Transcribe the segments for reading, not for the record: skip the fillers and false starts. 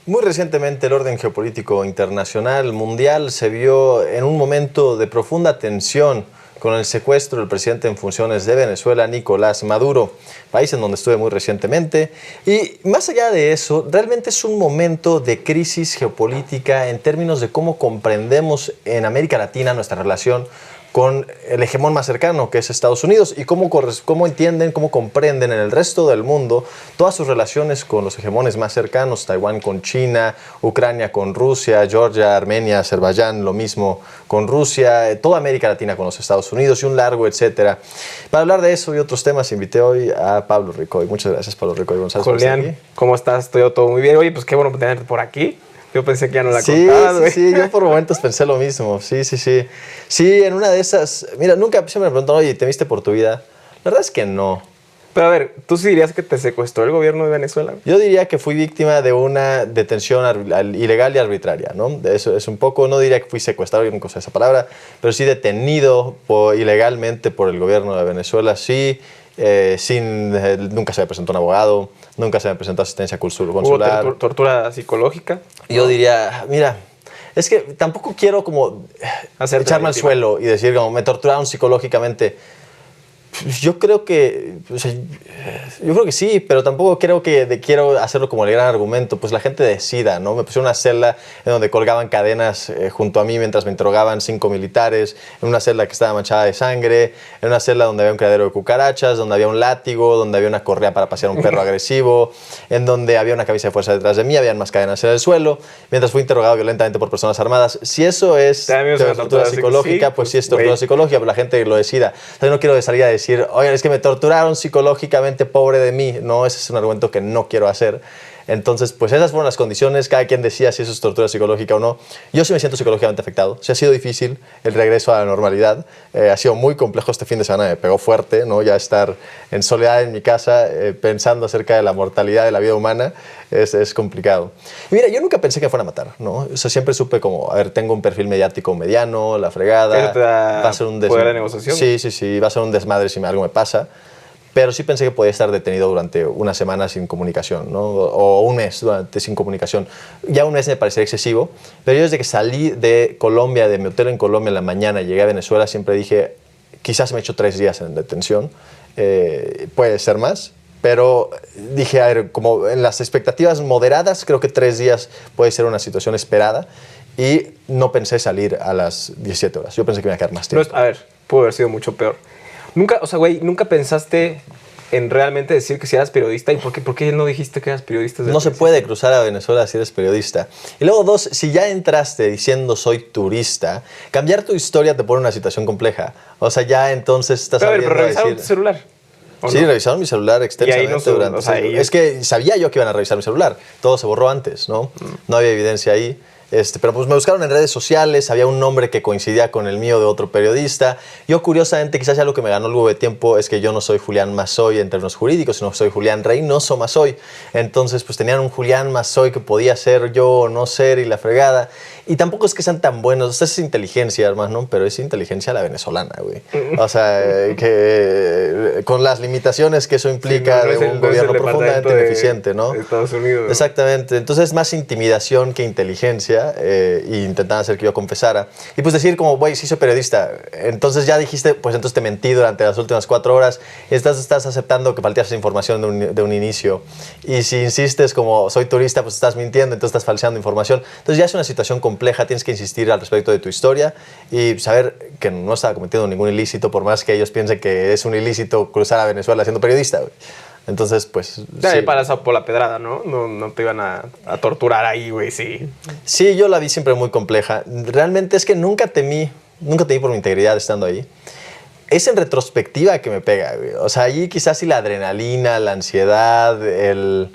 Muy recientemente el orden geopolítico internacional mundial se vio en un momento de profunda tensión con el secuestro del presidente en funciones de Venezuela, Nicolás Maduro, país en donde estuve muy recientemente. Y más allá de eso, realmente es un momento de crisis geopolítica en términos de cómo comprendemos en América Latina nuestra relación con el hegemón más cercano, que es Estados Unidos, y cómo entienden, cómo comprenden en el resto del mundo todas sus relaciones con los hegemones más cercanos, Taiwán con China, Ucrania con Rusia, Georgia, Armenia, Azerbaiyán, lo mismo con Rusia, toda América Latina con los Estados Unidos y un largo etcétera. Para hablar de eso y otros temas, invité hoy a Pablo Ricoy. Muchas gracias, Pablo Ricoy González. Julián, ¿cómo estás? Estoy todo muy bien. Oye, pues qué bueno tenerte por aquí. Yo pensé que ya no la contabas, güey. Sí, yo por momentos pensé lo mismo. Sí. Sí, en una de esas... Mira, nunca se me preguntaron, oye, ¿te viste por tu vida? La verdad es que no. Pero a ver, ¿tú sí dirías que te secuestró el gobierno de Venezuela? Yo diría que fui víctima de una detención ilegal y arbitraria, ¿no? De eso es un poco, no diría que fui secuestrado, yo nunca usé esa palabra, pero sí detenido ilegalmente por el gobierno de Venezuela, sí. Nunca se me presentó un abogado, nunca se me presentó asistencia consular. ¿Hubo tortura psicológica? Yo diría, mira, es que tampoco quiero como echarme al suelo y decir como me torturaron psicológicamente. Yo creo que, o sea, yo creo que sí, pero tampoco creo que quiero hacerlo como el gran argumento. Pues la gente decida, ¿no? Me pusieron una celda en donde colgaban cadenas junto a mí mientras me interrogaban 5 militares, en una celda que estaba manchada de sangre, en una celda donde había un criadero de cucarachas, donde había un látigo, donde había una correa para pasear a un perro agresivo, en donde había una camisa de fuerza detrás de mí, habían más cadenas en el suelo, mientras fui interrogado violentamente por personas armadas. Si eso es tortura psicológica, pues sí es tortura psicológica, pero la gente lo decida. O sea, yo no quiero salir a decir, oye, es que me torturaron psicológicamente, pobre de mí. No, ese es un argumento que no quiero hacer. Entonces, pues esas fueron las condiciones. Cada quien decía si eso es tortura psicológica o no. Yo sí me siento psicológicamente afectado. Sí ha sido difícil el regreso a la normalidad. Ha sido muy complejo este fin de semana. Me pegó fuerte, ¿no? Ya estar en soledad en mi casa pensando acerca de la mortalidad de la vida humana es complicado. Y mira, yo nunca pensé que fuera a matar, ¿no? O sea, siempre supe como, a ver, tengo un perfil mediático mediano, la fregada. ¿Eso te da va a ser un poder de negociación? Sí. Va a ser un desmadre si algo me pasa. Pero sí pensé que podía estar detenido durante una semana sin comunicación, ¿no? O un mes sin comunicación. Ya un mes me parecía excesivo, pero yo desde que salí de Colombia, de mi hotel en Colombia en la mañana, llegué a Venezuela, siempre dije, quizás me he hecho 3 días en detención, puede ser más, pero dije, a ver, como en las expectativas moderadas, creo que 3 días puede ser una situación esperada, y no pensé salir a las 17 horas. Yo pensé que me iba a quedar más tiempo. No, a ver, pudo haber sido mucho peor. Nunca, o sea, güey, ¿nunca pensaste en realmente decir que si eras periodista? ¿Y por qué no dijiste que eras periodista? No se puede cruzar a Venezuela si eres periodista. Y luego 2, si ya entraste diciendo soy turista, cambiar tu historia te pone en una situación compleja. O sea, ya entonces estás pero revisaron tu celular. Sí, no? revisaron mi celular extensamente durante... O sea, es que sabía yo que iban a revisar mi celular. Todo se borró antes, ¿no? No había evidencia ahí. Pero pues me buscaron en redes sociales, había un nombre que coincidía con el mío de otro periodista. Yo, curiosamente, quizás ya lo que me ganó luego de tiempo es que yo no soy Julián Mazoy en términos jurídicos, sino soy Julián Reynoso Mazoy. Entonces, pues tenían un Julián Mazoy que podía ser yo o no ser y la fregada. Y tampoco es que sean tan buenos, o sea, es inteligencia, hermano, pero es inteligencia a la venezolana, güey. O sea, que con las limitaciones que eso implica sí, de un gobierno profundamente ineficiente, ¿no? Estados Unidos. Exactamente. Entonces, más intimidación que inteligencia. Y intentaban hacer que yo confesara. Y pues decir como, güey, sí soy periodista. Entonces ya dijiste, pues entonces te mentí durante las últimas 4 horas. Y estás aceptando que faltaste información de un inicio. Y si insistes como, soy turista, pues estás mintiendo, entonces estás falseando información. Entonces ya es una situación compleja, tienes que insistir al respecto de tu historia y saber que no estaba cometiendo ningún ilícito, por más que ellos piensen que es un ilícito cruzar a Venezuela siendo periodista, güey. Entonces, pues... Sí. Pasado por la pedrada, ¿no? No te iban a torturar ahí, güey, sí. Sí, yo la vi siempre muy compleja. Realmente es que nunca temí por mi integridad estando ahí. Es en retrospectiva que me pega, güey. O sea, allí quizás sí la adrenalina, la ansiedad, el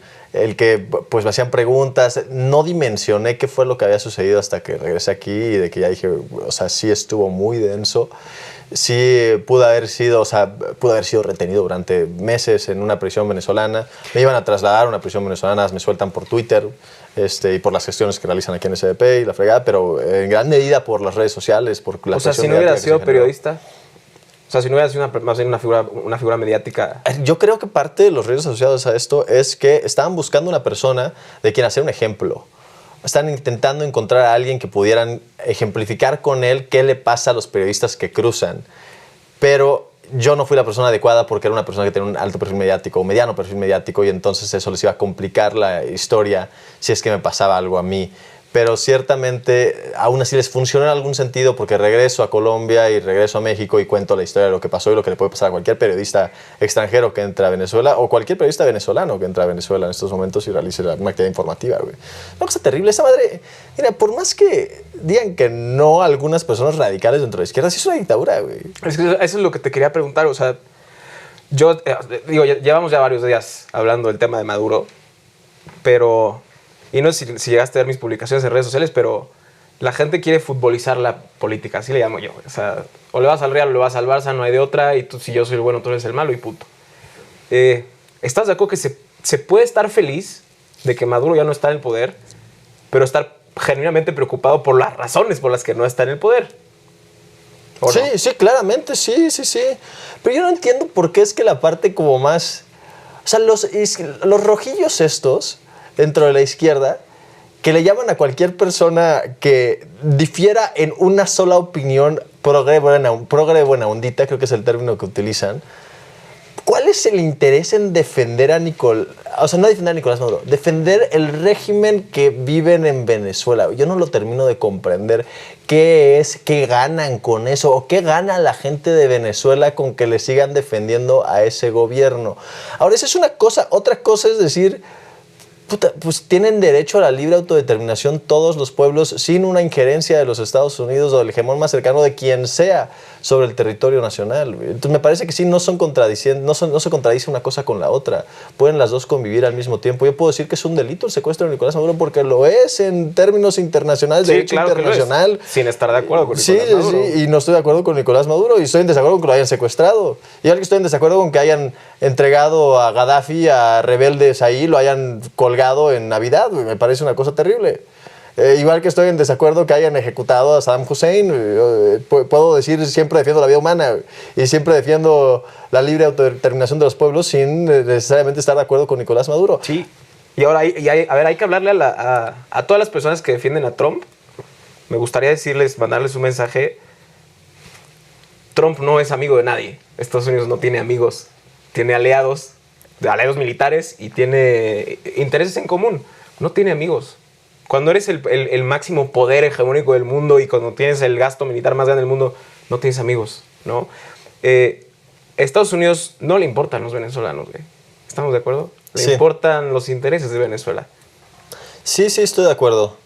que pues me hacían preguntas. No dimensioné qué fue lo que había sucedido hasta que regresé aquí y de que ya dije, o sea, sí estuvo muy denso. Sí pudo haber sido retenido durante meses en una prisión venezolana. Me iban a trasladar a una prisión venezolana, me sueltan por Twitter y por las gestiones que realizan aquí en SDP y la fregada, pero en gran medida por las redes sociales, por la... O sea, si no hubieras sido periodista, o sea, si no hubieras sido más bien una figura mediática... Yo creo que parte de los riesgos asociados a esto es que estaban buscando una persona de quien hacer un ejemplo. están intentando encontrar a alguien que pudieran ejemplificar con él qué le pasa a los periodistas que cruzan. Pero yo no fui la persona adecuada porque era una persona que tenía un alto perfil mediático o mediano perfil mediático y entonces eso les iba a complicar la historia si es que me pasaba algo a mí. Pero ciertamente aún así les funcionó en algún sentido porque regreso a Colombia y regreso a México y cuento la historia de lo que pasó y lo que le puede pasar a cualquier periodista extranjero que entra a Venezuela o cualquier periodista venezolano que entra a Venezuela en estos momentos y realice una actividad informativa, güey. Una cosa terrible, esa madre. Mira, por más que digan que no algunas personas radicales dentro de la izquierda, sí es una dictadura, güey. Es que eso es lo que te quería preguntar, o sea, yo digo, llevamos ya varios días hablando del tema de Maduro, pero... Y no sé si llegaste a ver mis publicaciones en redes sociales, pero la gente quiere futbolizar la política, así le llamo yo. O sea, o le vas al Real o le vas al Barça, no hay de otra, y tú, si yo soy el bueno, tú eres el malo y punto. ¿Estás de acuerdo que se puede estar feliz de que Maduro ya no está en el poder, pero estar genuinamente preocupado por las razones por las que no está en el poder? Sí, no? Sí, claramente, sí. Pero yo no entiendo por qué es que la parte como más... O sea, los rojillos estos... dentro de la izquierda, que le llaman a cualquier persona que difiera en una sola opinión progre buena ondita, creo que es el término que utilizan. ¿Cuál es el interés en defender a Nicolás? O sea, no defender a Nicolás Maduro, defender el régimen que viven en Venezuela. Yo no lo termino de comprender. ¿Qué ganan con eso? ¿O qué gana la gente de Venezuela con que le sigan defendiendo a ese gobierno? Ahora, esa es una cosa. Otra cosa es decir... Puta, pues tienen derecho a la libre autodeterminación todos los pueblos sin una injerencia de los Estados Unidos o del hegemón más cercano de quien sea sobre el territorio nacional. Entonces me parece que sí, no se contradice una cosa con la otra. Pueden las dos convivir al mismo tiempo. Yo puedo decir que es un delito el secuestro de Nicolás Maduro porque lo es en términos internacionales, de derecho internacional. Sin estar de acuerdo con Nicolás Maduro. Sí, y no estoy de acuerdo con Nicolás Maduro y estoy en desacuerdo con que lo hayan secuestrado. Igual que estoy en desacuerdo con que hayan entregado a Gaddafi, a rebeldes ahí, lo hayan colgado en Navidad. Me parece una cosa terrible. Igual que estoy en desacuerdo que hayan ejecutado a Saddam Hussein, puedo decir siempre defiendo la vida humana y siempre defiendo la libre autodeterminación de los pueblos sin necesariamente estar de acuerdo con Nicolás Maduro. Sí, y ahora hay que hablarle a todas las personas que defienden a Trump. Me gustaría mandarles un mensaje. Trump no es amigo de nadie. Estados Unidos no tiene amigos, tiene aliados militares y tiene intereses en común. No tiene amigos. Cuando eres el máximo poder hegemónico del mundo y cuando tienes el gasto militar más grande del mundo, no tienes amigos, ¿no? Estados Unidos no le importan los venezolanos, güey. ¿Estamos de acuerdo? Le importan los intereses de Venezuela. Sí, estoy de acuerdo.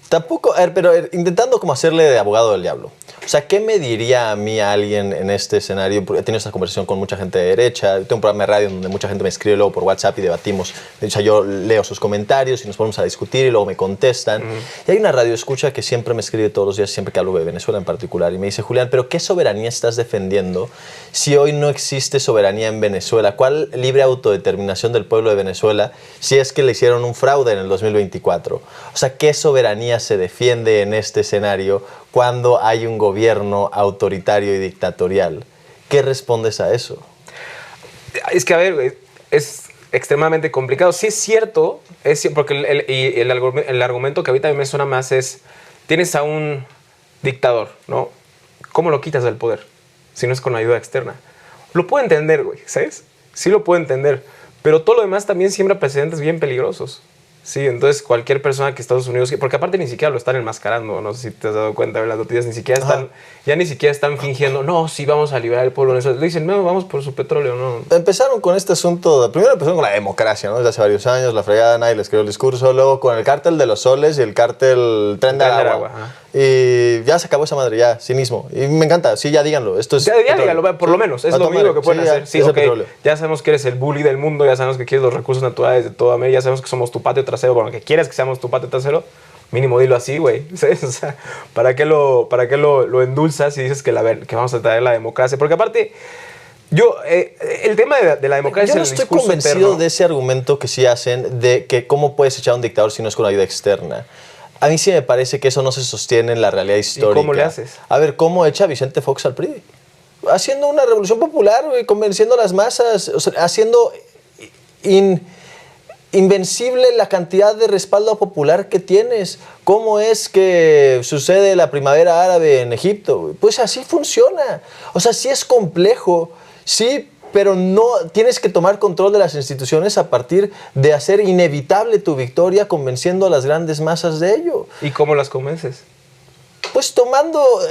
Tampoco, pero intentando como hacerle de abogado del diablo. O sea, ¿qué me diría a mí alguien en este escenario? Porque he tenido esta conversación con mucha gente de derecha. Tengo un programa de radio donde mucha gente me escribe luego por WhatsApp y debatimos. O sea, yo leo sus comentarios y nos ponemos a discutir y luego me contestan. Y hay una radioescucha que siempre me escribe todos los días, siempre que hablo de Venezuela en particular. Y me dice, Julián, ¿pero qué soberanía estás defendiendo si hoy no existe soberanía en Venezuela? ¿Cuál libre autodeterminación del pueblo de Venezuela si es que le hicieron un fraude en el 2024? O sea, ¿qué soberanía se defiende en este escenario cuando hay un gobierno autoritario y dictatorial? ¿Qué respondes a eso? Es que, a ver, es extremadamente complicado. Sí es cierto, porque el argumento que ahorita a mí me suena más es, tienes a un dictador, ¿no? ¿Cómo lo quitas del poder si no es con ayuda externa? Lo puedo entender, güey, ¿sabes? Sí lo puedo entender, pero todo lo demás también siembra precedentes bien peligrosos. Sí, entonces cualquier persona que Estados Unidos... Porque aparte ni siquiera lo están enmascarando, no sé si te has dado cuenta de las noticias, ni siquiera están fingiendo, no, sí vamos a liberar el pueblo venezolano. Le dicen, no, vamos por su petróleo, no. Empezaron con este asunto, primero empezaron con la democracia, ¿no? Desde hace varios años, la fregada, nadie les creó el discurso, luego con el cártel de los soles y el cártel Tren de Aragua. Y ya se acabó esa madre, ya, cinismo. Y me encanta, sí, ya díganlo. Esto es ya díganlo, por lo menos, es lo mínimo que pueden hacer. Sí, okay, ya sabemos que eres el bully del mundo, ya sabemos que quieres los recursos naturales de toda América, ya sabemos que somos tu patio trasero, bueno, que quieres que seamos tu patio trasero, mínimo dilo así, güey. O sea, ¿para qué lo endulzas y dices que vamos a traer la democracia? Porque aparte, el tema de la democracia... Yo no estoy convencido de ese argumento que sí hacen de que cómo puedes echar a un dictador si no es con ayuda externa. A mí sí me parece que eso no se sostiene en la realidad histórica. ¿Y cómo le haces? A ver, ¿cómo echa Vicente Fox al PRI? Haciendo una revolución popular, güey, convenciendo a las masas, o sea, haciendo invencible la cantidad de respaldo popular que tienes. ¿Cómo es que sucede la primavera árabe en Egipto? Pues así funciona. O sea, sí es complejo, sí, pero no tienes que tomar control de las instituciones a partir de hacer inevitable tu victoria, convenciendo a las grandes masas de ello. ¿Y cómo las convences? Pues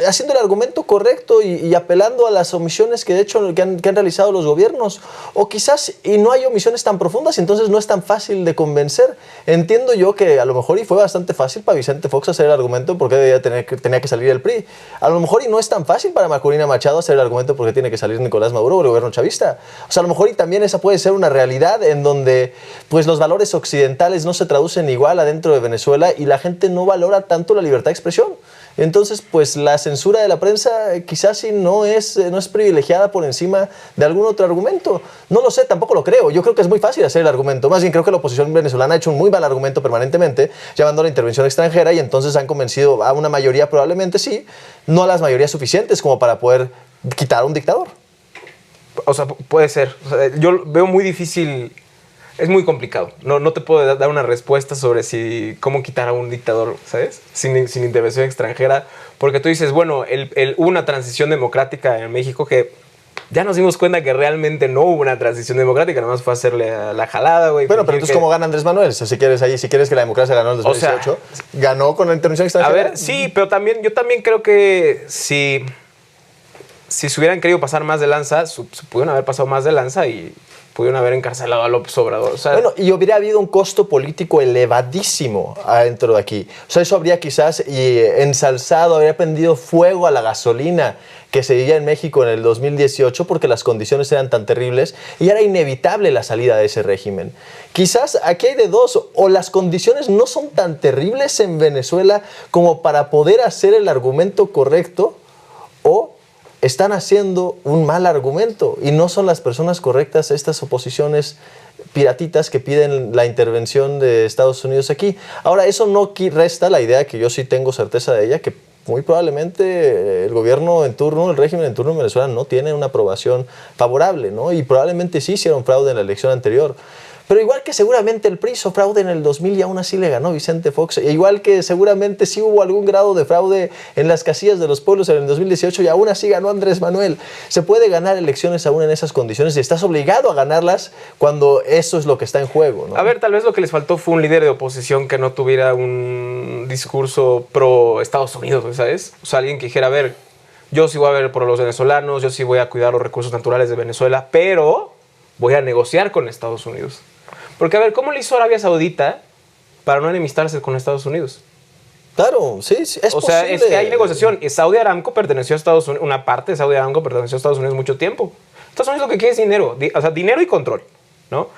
haciendo el argumento correcto y apelando a las omisiones que de hecho que han realizado los gobiernos. O quizás y no hay omisiones tan profundas, entonces no es tan fácil de convencer. Entiendo yo que a lo mejor y fue bastante fácil para Vicente Fox hacer el argumento porque tenía que salir el PRI. A lo mejor y no es tan fácil para Macorina Machado hacer el argumento porque tiene que salir Nicolás Maduro o el gobierno chavista. O sea, a lo mejor y también esa puede ser una realidad en donde pues los valores occidentales no se traducen igual adentro de Venezuela y la gente no valora tanto la libertad de expresión. Entonces, pues la censura de la prensa quizás sí no es privilegiada por encima de algún otro argumento. No lo sé, tampoco lo creo. Yo creo que es muy fácil hacer el argumento. Más bien creo que la oposición venezolana ha hecho un muy mal argumento permanentemente, llamando a la intervención extranjera y entonces han convencido a una mayoría, probablemente sí, no a las mayorías suficientes como para poder quitar a un dictador. O sea, puede ser. O sea, yo veo muy difícil. Es muy complicado. No te puedo dar una respuesta sobre cómo quitar a un dictador, ¿sabes? Sin intervención extranjera. Porque tú dices, bueno, hubo una transición democrática en México que ya nos dimos cuenta que realmente no hubo una transición democrática. Nada más fue hacerle la jalada, güey. Bueno, pero entonces, ¿cómo gana Andrés Manuel? Si quieres que la democracia ganó en el 2018, o sea, ¿ganó con la intervención extranjera? A ver, sí, pero yo también creo que si se hubieran querido pasar más de lanza, se pudieron haber pasado más de lanza y pudieron haber encarcelado a López Obrador. O sea, bueno, y hubiera habido un costo político elevadísimo adentro de aquí. O sea, eso habría quizás ensalzado, habría prendido fuego a la gasolina que se vivía en México en el 2018 porque las condiciones eran tan terribles y era inevitable la salida de ese régimen. Quizás aquí hay de dos, o las condiciones no son tan terribles en Venezuela como para poder hacer el argumento correcto, o están haciendo un mal argumento y no son las personas correctas estas oposiciones piratitas que piden la intervención de Estados Unidos aquí. Ahora, eso no resta la idea, que yo sí tengo certeza de ella, que muy probablemente el gobierno en turno, el régimen en turno en Venezuela no tiene una aprobación favorable, ¿no? Y probablemente sí hicieron fraude en la elección anterior. Pero igual que seguramente el PRI hizo fraude en el 2000 y aún así le ganó Vicente Fox. E igual que seguramente sí hubo algún grado de fraude en las casillas de los pueblos en el 2018 y aún así ganó Andrés Manuel. Se puede ganar elecciones aún en esas condiciones y estás obligado a ganarlas cuando eso es lo que está en juego, ¿no? A ver, tal vez lo que les faltó fue un líder de oposición que no tuviera un discurso pro Estados Unidos, ¿sabes? O sea, alguien que dijera, a ver, yo sí voy a ver por los venezolanos, yo sí voy a cuidar los recursos naturales de Venezuela, pero voy a negociar con Estados Unidos. Porque, a ver, ¿cómo le hizo Arabia Saudita para no enemistarse con Estados Unidos? Claro, sí, es posible. O sea, es que hay negociación. Saudi Aramco perteneció a Estados Unidos, una parte de Saudi Aramco perteneció a Estados Unidos mucho tiempo. Estados Unidos lo que quiere es dinero, o sea, dinero y control, ¿no?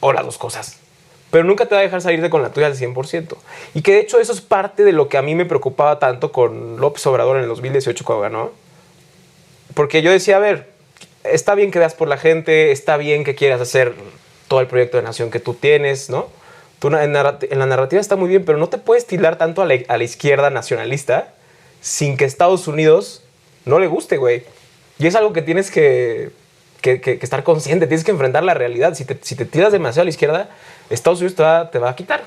O las dos cosas. Pero nunca te va a dejar salirte con la tuya al 100%. Y que de hecho eso es parte de lo que a mí me preocupaba tanto con López Obrador en el 2018 cuando ganó. Porque yo decía, a ver, está bien que veas por la gente, está bien que quieras hacer todo el proyecto de nación que tú tienes, ¿no? En la narrativa está muy bien, pero no te puedes tildar tanto a la izquierda nacionalista sin que Estados Unidos no le guste, güey. Y es algo que tienes que estar consciente, tienes que enfrentar la realidad. Si te tiras demasiado a la izquierda, Estados Unidos te va a quitar.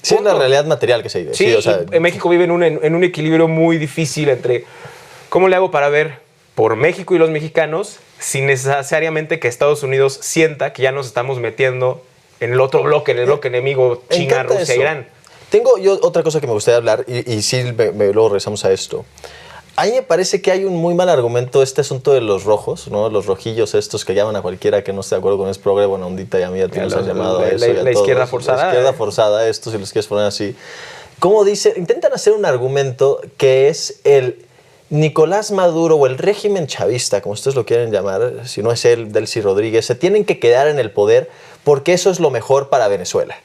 Sí, es la realidad material que se vive. Sí, o sea, en México vive en un equilibrio muy difícil entre cómo le hago para ver por México y los mexicanos sin necesariamente que Estados Unidos sienta que ya nos estamos metiendo en el otro bloque, en el bloque enemigo, China, Rusia, Irán. Tengo yo otra cosa que me gustaría hablar, y sí, luego regresamos a esto. A mí me parece que hay un muy mal argumento este asunto de los rojos, ¿no? Los rojillos estos que llaman a cualquiera que no esté de acuerdo con es progre, buena ondita, y a mí a ti nos han llamado a eso. La izquierda forzada. La izquierda forzada, esto si los quieres poner así. Como dice, intentan hacer un argumento que es el Nicolás Maduro o el régimen chavista, como ustedes lo quieren llamar, si no es él, Delcy Rodríguez, se tienen que quedar en el poder porque eso es lo mejor para Venezuela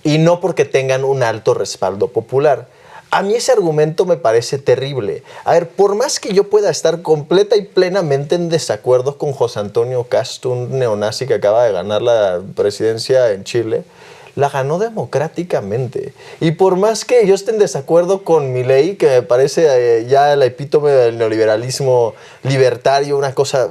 y no porque tengan un alto respaldo popular. A mí ese argumento me parece terrible. A ver, por más que yo pueda estar completa y plenamente en desacuerdo con José Antonio Cast, un neonazi que acaba de ganar la presidencia en Chile, la ganó democráticamente. Y por más que yo esté en desacuerdo con Milei, que me parece ya el epítome del neoliberalismo libertario, una cosa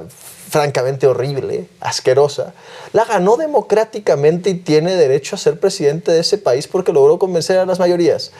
francamente horrible, asquerosa, la ganó democráticamente y tiene derecho a ser presidente de ese país porque logró convencer a las mayorías.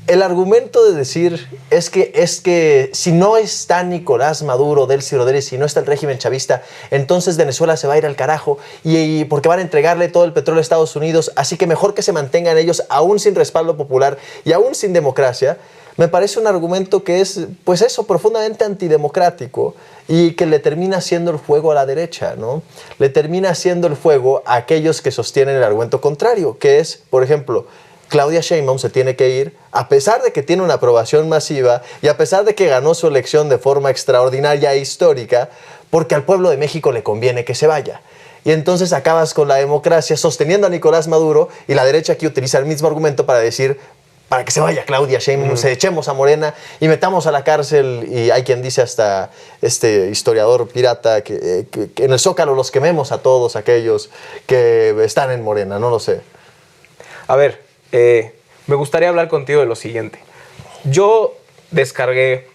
El argumento de decir es que si no está Nicolás Maduro, Delcy Rodríguez, si no está el régimen chavista, entonces Venezuela se va a ir al carajo y porque van a entregarle todo el petróleo a Estados Unidos, así que mejor que se mantengan ellos aún sin respaldo popular y aún sin democracia, me parece un argumento que es, pues eso, profundamente antidemocrático y que le termina haciendo el juego a la derecha, ¿no? Le termina haciendo el juego a aquellos que sostienen el argumento contrario, que es, por ejemplo, Claudia Sheinbaum se tiene que ir, a pesar de que tiene una aprobación masiva y a pesar de que ganó su elección de forma extraordinaria e histórica, porque al pueblo de México le conviene que se vaya. Y entonces acabas con la democracia sosteniendo a Nicolás Maduro y la derecha aquí utiliza el mismo argumento para decir, para que se vaya Claudia Sheinbaum, se echemos a Morena y metamos a la cárcel, y hay quien dice hasta este historiador pirata que en el Zócalo los quememos a todos aquellos que están en Morena, no lo sé. A ver, me gustaría hablar contigo de lo siguiente. Yo descargué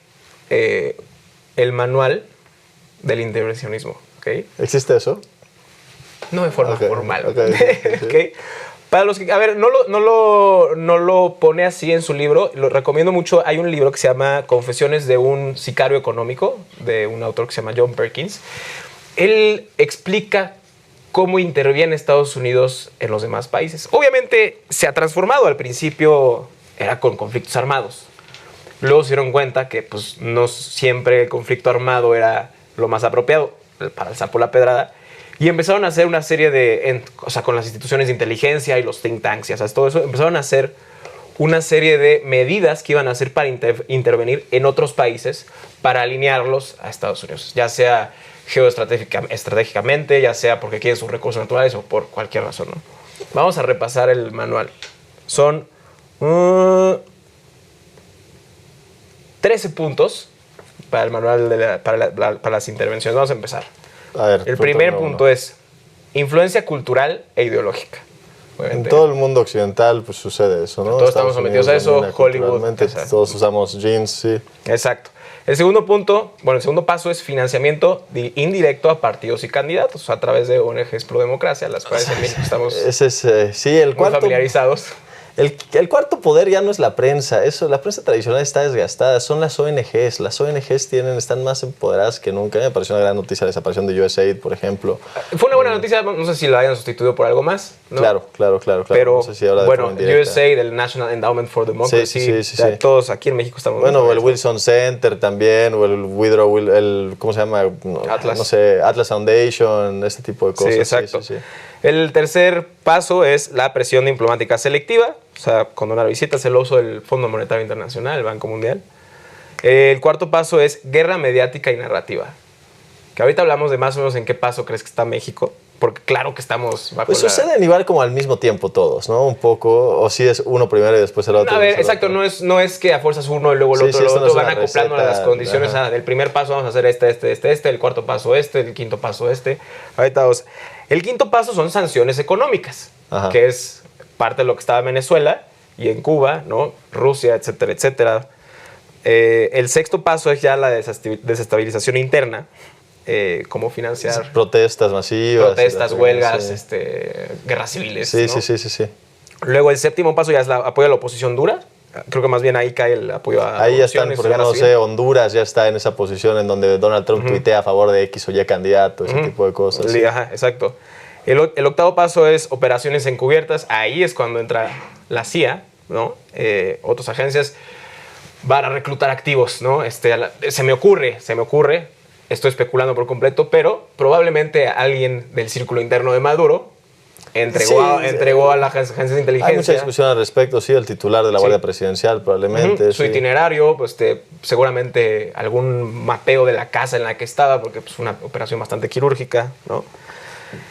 el manual del intervencionismo, ¿ok? ¿Existe eso? No de forma formal. Sí. ¿Okay? Para los que, a ver, no lo pone así en su libro, lo recomiendo mucho. Hay un libro que se llama Confesiones de un sicario económico, de un autor que se llama John Perkins. Él explica cómo interviene Estados Unidos en los demás países. Obviamente se ha transformado. Al principio era con conflictos armados. Luego se dieron cuenta que pues, no siempre el conflicto armado era lo más apropiado para el sapo la pedrada. Y empezaron a hacer una serie de, o sea, con las instituciones de inteligencia y los think tanks y todo eso, empezaron a hacer una serie de medidas que iban a hacer para intervenir en otros países para alinearlos a Estados Unidos, ya sea estratégicamente, ya sea porque quieren sus recursos naturales o por cualquier razón, ¿no? Vamos a repasar el manual. Son 13 puntos para el manual para las intervenciones. Vamos a empezar. A ver, el primer punto es influencia cultural e ideológica. Obviamente. En todo el mundo occidental pues, sucede eso, ¿no? Todos estamos sometidos a eso, Hollywood. Todos usamos jeans, sí. Exacto. El segundo punto, el segundo paso es financiamiento indirecto a partidos y candidatos a través de ONGs pro democracia, las cuales en México estamos muy familiarizados. El cuarto poder ya no es la prensa, la prensa tradicional está desgastada, son las ONGs. Las ONGs están más empoderadas que nunca. Me pareció una gran noticia la desaparición de USAID, por ejemplo. Fue una buena noticia, no sé si la hayan sustituido por algo más, ¿no? Claro. Pero, no sé si ahora USAID, el National Endowment for Democracy, sí. Todos aquí en México estamos... Bueno, el Wilson Center también, o el Woodrow, ¿cómo se llama? Atlas. No sé, Atlas Foundation, este tipo de cosas. Sí, exacto. Sí. El tercer paso es la presión diplomática selectiva, o sea, condonar visitas, el uso del Fondo Monetario Internacional, el Banco Mundial. El cuarto paso es guerra mediática y narrativa, que ahorita hablamos de más o menos en qué paso crees que está México, porque claro que estamos bajo pues suceden igual como al mismo tiempo todos, ¿no? Un poco, o si es uno primero y después el otro. A ver, exacto, no es que a fuerzas uno y luego el otro van acoplando a las condiciones. El primer paso vamos a hacer este, el cuarto paso el quinto paso Ahorita vamos. El quinto paso son sanciones económicas, que es parte de lo que estaba en Venezuela y en Cuba, ¿no? Rusia, etcétera, etcétera. El sexto paso es ya la desestabilización interna, cómo financiar protestas masivas, huelgas, guerras civiles. Sí, ¿no? sí. Luego el séptimo paso ya es el apoyo a la oposición dura. Creo que más bien ahí cae el apoyo a ahí ya están, por ejemplo, no sé, Honduras ya está en esa posición en donde Donald Trump tuitea a favor de X o Y candidato, ese tipo de cosas. Sí. Ajá, exacto. El octavo paso es operaciones encubiertas. Ahí es cuando entra la CIA, ¿no? Otras agencias van a reclutar activos, ¿no? Se me ocurre, estoy especulando por completo, pero probablemente alguien del círculo interno de Maduro entregó a las agencias de inteligencia. Hay mucha discusión al respecto, sí, el titular de la Guardia Presidencial probablemente. Su itinerario, pues seguramente algún mapeo de la casa en la que estaba, porque es pues, una operación bastante quirúrgica, ¿no?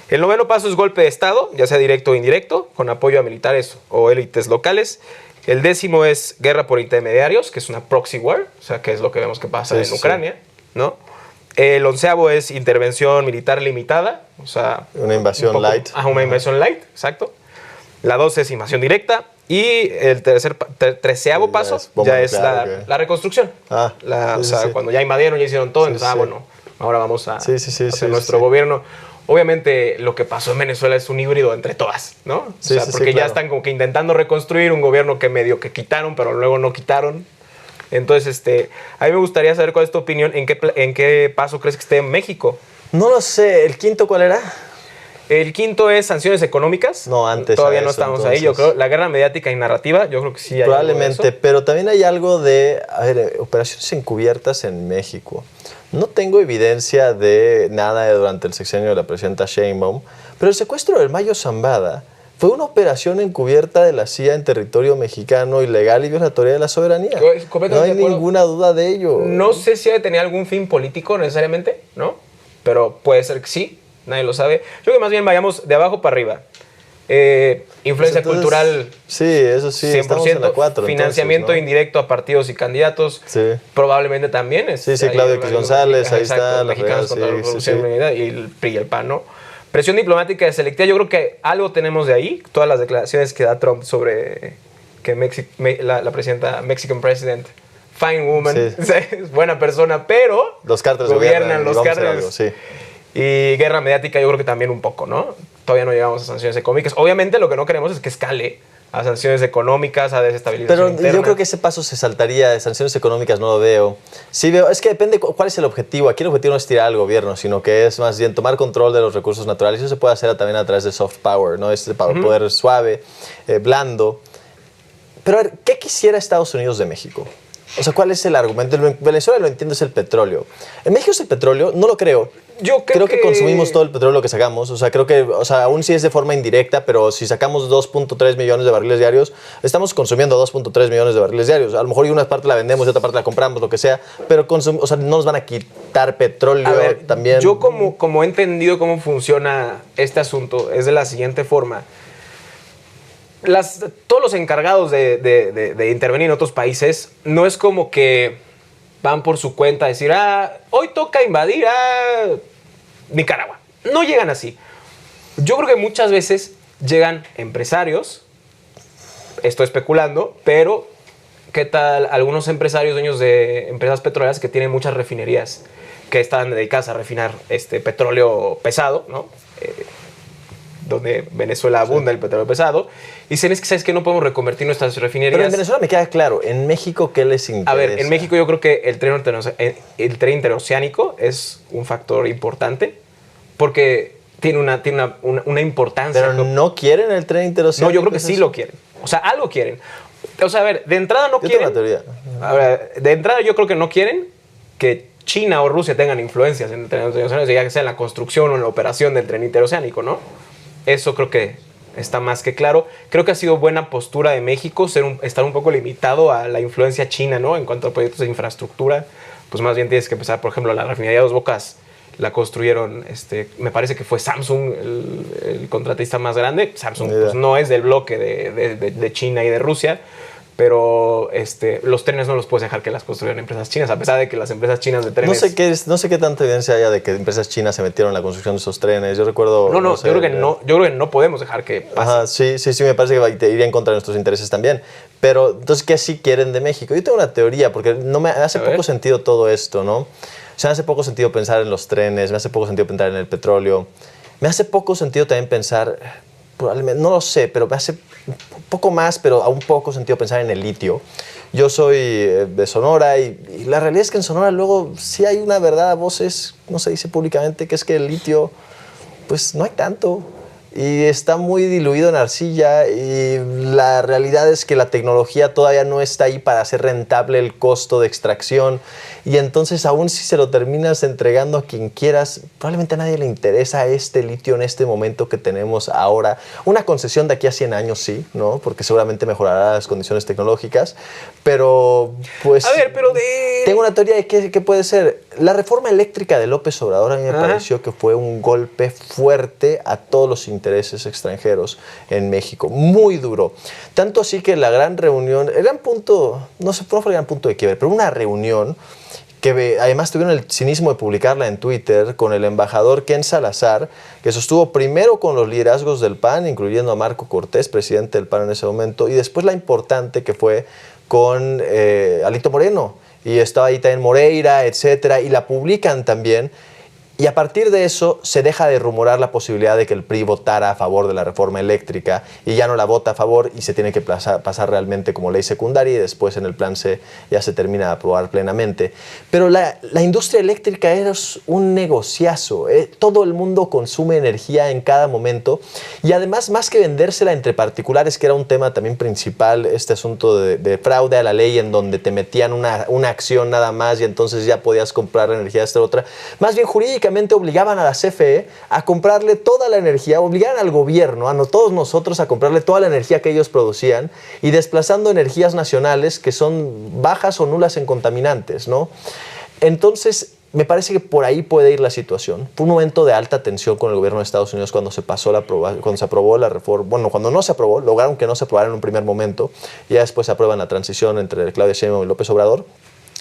El noveno paso es golpe de Estado, ya sea directo o indirecto, con apoyo a militares o élites locales. El décimo es guerra por intermediarios, que es una proxy war, o sea, que es lo que vemos que pasa en Ucrania, ¿no? El onceavo es intervención militar limitada, o sea... Una invasión light. Una invasión light, exacto. La 12 es invasión directa. Y el treceavo paso ya es la reconstrucción. Cuando ya invadieron, ya hicieron todo, entonces, ahora vamos a hacer nuestro sí. gobierno. Obviamente lo que pasó en Venezuela es un híbrido entre todas, ¿no? Porque ya están como que intentando reconstruir un gobierno que medio que quitaron, pero luego no quitaron. Entonces, a mí me gustaría saber cuál es tu opinión, en qué paso crees que esté en México. No lo sé, ¿el quinto cuál era? El quinto es sanciones económicas. No, antes. Todavía no estamos ahí, yo creo. La guerra mediática y narrativa, yo creo que sí hay. Probablemente, pero también hay algo de, operaciones encubiertas en México. No tengo evidencia de nada durante el sexenio de la presidenta Sheinbaum, pero el secuestro del Mayo Zambada fue una operación encubierta de la CIA en territorio mexicano, ilegal y violatoria de la soberanía. No hay ninguna duda de ello. No sé si tenía algún fin político necesariamente, ¿no? Pero puede ser que sí, nadie lo sabe. Yo creo que más bien vayamos de abajo para arriba. Influencia cultural. Sí, eso sí, 100%. Estamos en la 4. Financiamiento indirecto a partidos y candidatos. Sí. Probablemente también. Sí, Claudio X González, ahí está. Los mexicanos contra la Revolución Unida y el PRI y el PAN, ¿no? Presión diplomática selectiva. Yo creo que algo tenemos de ahí. Todas las declaraciones que da Trump sobre que la presidenta, Mexican President, fine woman, es buena persona, pero los cárteles gobiernan los cárteles. Algo, sí. Y guerra mediática yo creo que también un poco, ¿no? Todavía no llegamos a sanciones económicas. Obviamente lo que no queremos es que escale a sanciones económicas, a desestabilización interna. Yo creo que ese paso se saltaría. De sanciones económicas no lo veo. Sí veo, es que depende cuál es el objetivo. Aquí el objetivo no es tirar al gobierno, sino que es más bien tomar control de los recursos naturales. Eso se puede hacer también a través de soft power, ¿no? Este poder suave, blando. Pero a ver, ¿qué quisiera Estados Unidos de México? O sea, ¿cuál es el argumento? En Venezuela lo entiendo, es el petróleo. ¿En México es el petróleo? No lo creo. Yo creo que consumimos todo el petróleo que sacamos. O sea, creo que, aún si es de forma indirecta, pero si sacamos 2.3 millones de barriles diarios, estamos consumiendo 2.3 millones de barriles diarios. A lo mejor una parte la vendemos y otra parte la compramos, lo que sea, pero no nos van a quitar petróleo. A ver, también. Yo como he entendido cómo funciona este asunto, es de la siguiente forma. Todos los encargados de intervenir en otros países no es como que van por su cuenta a decir, hoy toca invadir a Nicaragua. No llegan así. Yo creo que muchas veces llegan empresarios, estoy especulando, pero ¿qué tal algunos empresarios, dueños de empresas petroleras que tienen muchas refinerías que están dedicadas a refinar petróleo pesado, ¿no? Donde Venezuela abunda el petróleo pesado, y dicen, es que ¿sabes qué? No podemos reconvertir nuestras refinerías. Pero en Venezuela me queda claro, ¿en México qué les interesa? A ver, en México yo creo que el tren interoceánico es un factor importante, porque tiene una importancia. ¿Pero no quieren el tren interoceánico? No, yo creo que sí lo quieren. O sea, algo quieren. O sea, a ver, de entrada no quieren... Yo tengo una teoría. A ver, de entrada yo creo que no quieren que China o Rusia tengan influencias en el tren interoceánico, ya que sea en la construcción o en la operación del tren interoceánico, ¿no? Eso creo que está más que claro. Creo que ha sido buena postura de México estar un poco limitado a la influencia china, ¿no? En cuanto a proyectos de infraestructura, pues más bien tienes que empezar, por ejemplo, la refinería Dos Bocas la construyeron, me parece que fue Samsung el contratista más grande. Samsung pues, no es del bloque de China y de Rusia, pero los trenes no los puedes dejar que las construyan empresas chinas, a pesar de que las empresas chinas de trenes... No sé qué tanta evidencia haya de que empresas chinas se metieron en la construcción de esos trenes. Yo recuerdo... yo creo que no podemos dejar que pase. Ajá, sí, me parece que iría en contra de nuestros intereses también. Pero, entonces, ¿qué sí quieren de México? Yo tengo una teoría, porque me hace poco sentido todo esto, ¿no? O sea, me hace poco sentido pensar en los trenes, me hace poco sentido pensar en el petróleo. Me hace poco sentido también pensar... Probablemente, no lo sé, pero me hace un poco más, pero a un poco sentido pensar en el litio. Yo soy de Sonora y la realidad es que en Sonora luego sí hay una verdad a voces, no se dice públicamente, que es que el litio, pues no hay tanto. Y está muy diluido en arcilla y la realidad es que la tecnología todavía no está ahí para hacer rentable el costo de extracción. Y entonces, aún si se lo terminas entregando a quien quieras, probablemente a nadie le interesa este litio en este momento que tenemos ahora. Una concesión de aquí a 100 años, sí, ¿no? Porque seguramente mejorará las condiciones tecnológicas. Pero, pues... A ver, pero tengo una teoría de qué puede ser. La reforma eléctrica de López Obrador a mí me pareció que fue un golpe fuerte a todos los intereses extranjeros en México. Muy duro. Tanto así que la gran reunión, el gran punto, no fue el gran punto de quiebre, pero una reunión que además tuvieron el cinismo de publicarla en Twitter con el embajador Ken Salazar, que sostuvo primero con los liderazgos del PAN, incluyendo a Marco Cortés, presidente del PAN en ese momento, y después la importante que fue con Alito Moreno, y estaba ahí también Moreira, etcétera, y la publican también. Y a partir de eso se deja de rumorar la posibilidad de que el PRI votara a favor de la reforma eléctrica y ya no la vota a favor y se tiene que pasar realmente como ley secundaria y después en el plan C ya se termina de aprobar plenamente. Pero la industria eléctrica es un negociazo. Todo el mundo consume energía en cada momento y además más que vendérsela entre particulares, que era un tema también principal, este asunto de fraude a la ley en donde te metían una acción nada más y entonces ya podías comprar energía de esta otra, más bien jurídica obligaban a la CFE a comprarle toda la energía, obligaban al gobierno, a todos nosotros a comprarle toda la energía que ellos producían y desplazando energías nacionales que son bajas o nulas en contaminantes, ¿no? Entonces, me parece que por ahí puede ir la situación. Fue un momento de alta tensión con el gobierno de Estados Unidos cuando se aprobó la reforma. Bueno, cuando no se aprobó, lograron que no se aprobara en un primer momento y ya después se aprueban la transición entre Claudia Sheinbaum y López Obrador.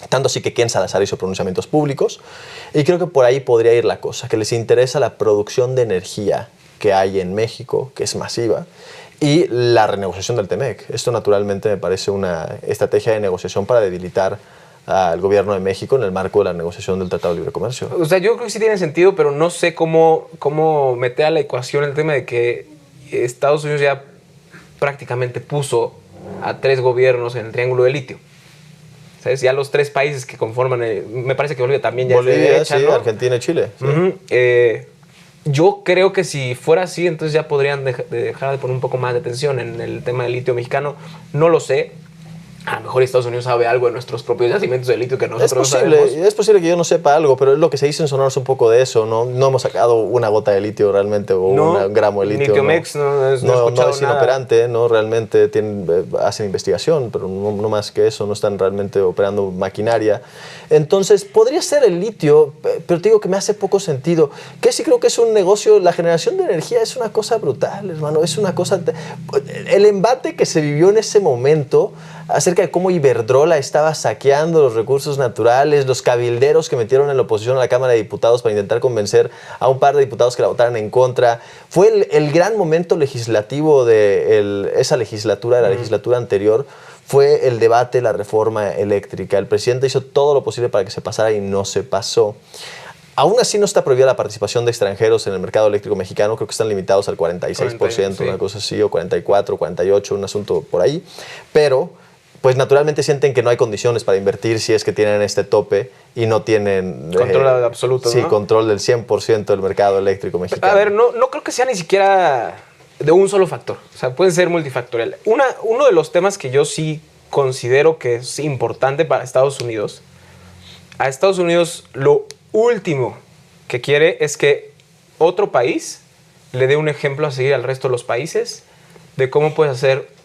Tanto así que Ken Salazar hizo pronunciamientos públicos y creo que por ahí podría ir la cosa, que les interesa la producción de energía que hay en México, que es masiva, y la renegociación del TEMEC. Esto naturalmente me parece una estrategia de negociación para debilitar al gobierno de México en el marco de la negociación del Tratado de Libre Comercio. O sea, yo creo que sí tiene sentido, pero no sé cómo meter a la ecuación el tema de que Estados Unidos ya prácticamente puso a 3 gobiernos en el Triángulo de Litio. ¿Sabes? Ya los 3 países que conforman, me parece que Bolivia también ya Bolivia, es de derecha, sí, ¿no? Argentina y Chile. Sí. Yo creo que si fuera así, entonces ya podrían dejar de poner un poco más de atención en el tema del litio mexicano. No lo sé. A lo mejor Estados Unidos sabe algo de nuestros propios yacimientos de litio que nosotros no sabemos. Es posible que yo no sepa algo, pero es lo que se dice en Sonora es un poco de eso. No hemos sacado una gota de litio realmente o un gramo de litio. Litiomex no es inoperante, ¿no? Realmente hacen investigación, pero no más que eso, no están realmente operando maquinaria. Entonces, podría ser el litio, pero te digo que me hace poco sentido. Que sí creo que es un negocio, la generación de energía es una cosa brutal, hermano. Es una cosa... El embate que se vivió en ese momento acerca de cómo Iberdrola estaba saqueando los recursos naturales, los cabilderos que metieron en la oposición a la Cámara de Diputados para intentar convencer a un par de diputados que la votaran en contra. Fue el gran momento legislativo de esa legislatura, de la legislatura anterior, fue el debate de la reforma eléctrica. El presidente hizo todo lo posible para que se pasara y no se pasó. Aún así no está prohibida la participación de extranjeros en el mercado eléctrico mexicano, creo que están limitados al 46%, sí. Una cosa así, o 44, 48, un asunto por ahí. Pero pues naturalmente sienten que no hay condiciones para invertir si es que tienen este tope y no tienen... Control absoluto, sí, ¿no? Control del 100% del mercado eléctrico mexicano. A ver, no creo que sea ni siquiera de un solo factor. O sea, pueden ser multifactorial. Uno de los temas que yo sí considero que es importante para Estados Unidos, a Estados Unidos lo último que quiere es que otro país le dé un ejemplo a seguir al resto de los países de cómo puedes hacer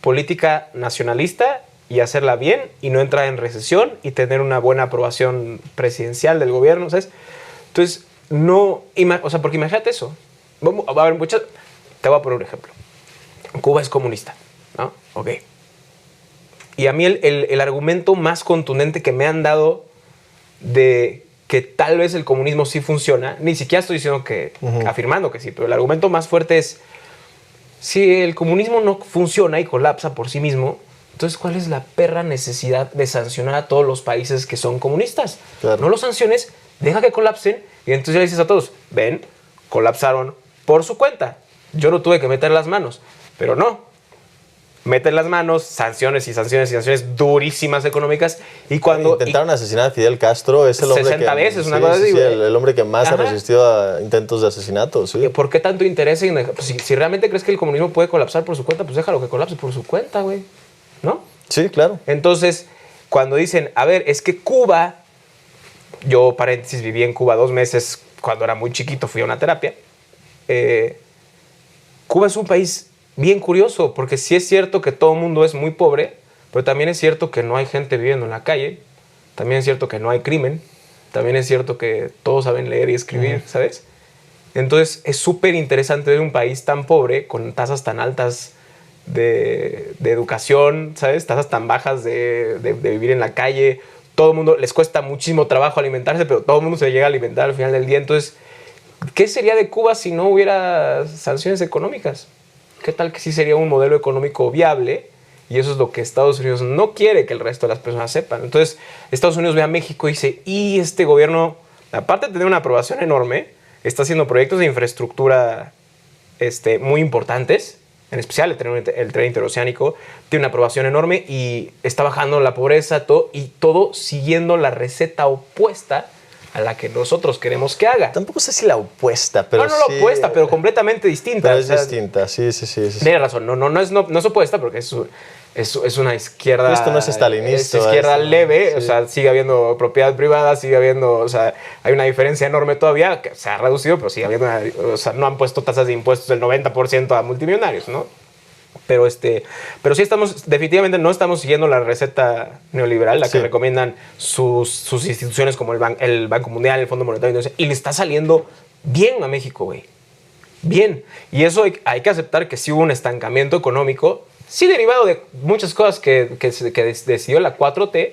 política nacionalista y hacerla bien y no entrar en recesión y tener una buena aprobación presidencial del gobierno, ¿sabes? Entonces, porque imagínate eso. A ver, te voy a poner un ejemplo. Cuba es comunista, ¿no? Ok. Y a mí el argumento más contundente que me han dado de que tal vez el comunismo sí funciona, ni siquiera estoy diciendo que, afirmando que sí, pero el argumento más fuerte es, si el comunismo no funciona y colapsa por sí mismo, entonces ¿cuál es la perra necesidad de sancionar a todos los países que son comunistas? Claro. No los sanciones, deja que colapsen y entonces ya le dices a todos, ven, colapsaron por su cuenta. Yo no tuve que meter las manos, pero no. Meten las manos, sanciones y sanciones y sanciones durísimas económicas. Y cuando intentaron asesinar a Fidel Castro, es el hombre 60 veces, una cosa así. Sí, el hombre que más ha resistido a intentos de asesinato. Sí. ¿Por qué tanto interés? Pues si realmente crees que el comunismo puede colapsar por su cuenta, pues déjalo que colapse por su cuenta, güey. ¿No? Sí, claro. Entonces, cuando dicen, a ver, es que Cuba, yo, paréntesis, viví en Cuba 2 meses cuando era muy chiquito, fui a una terapia. Cuba es un país bien curioso, porque sí es cierto que todo el mundo es muy pobre, pero también es cierto que no hay gente viviendo en la calle, también es cierto que no hay crimen, también es cierto que todos saben leer y escribir, ¿sabes? Entonces es súper interesante ver un país tan pobre, con tasas tan altas de educación, ¿sabes? Tasas tan bajas de vivir en la calle, todo el mundo les cuesta muchísimo trabajo alimentarse, pero todo el mundo se llega a alimentar al final del día. Entonces, ¿qué sería de Cuba si no hubiera sanciones económicas? ¿Qué tal que sí sería un modelo económico viable Y eso es lo que Estados Unidos no quiere que el resto de las personas sepan. Entonces, Estados Unidos ve a México y dice, y este gobierno, aparte de tener una aprobación enorme, está haciendo proyectos de infraestructura muy importantes, en especial el tren interoceánico, tiene una aprobación enorme y está bajando la pobreza, y todo siguiendo la receta opuesta a la que nosotros queremos que haga. Tampoco sé si la opuesta, pero no la opuesta, pero completamente distinta. Pero es distinta, sí. Tiene razón, no es opuesta porque es una izquierda... Esto no es estalinista. Es izquierda leve, sí. O sea, sigue habiendo propiedad privada, sigue habiendo... O sea, hay una diferencia enorme todavía, que se ha reducido, pero sigue habiendo... O sea, no han puesto tasas de impuestos del 90% a multimillonarios, ¿no? Pero sí definitivamente no estamos siguiendo la receta neoliberal, la que recomiendan sus instituciones como el Banco Mundial, el Fondo Monetario, y le está saliendo bien a México, güey. Bien. Y eso hay que aceptar que sí hubo un estancamiento económico, sí derivado de muchas cosas que decidió la 4T,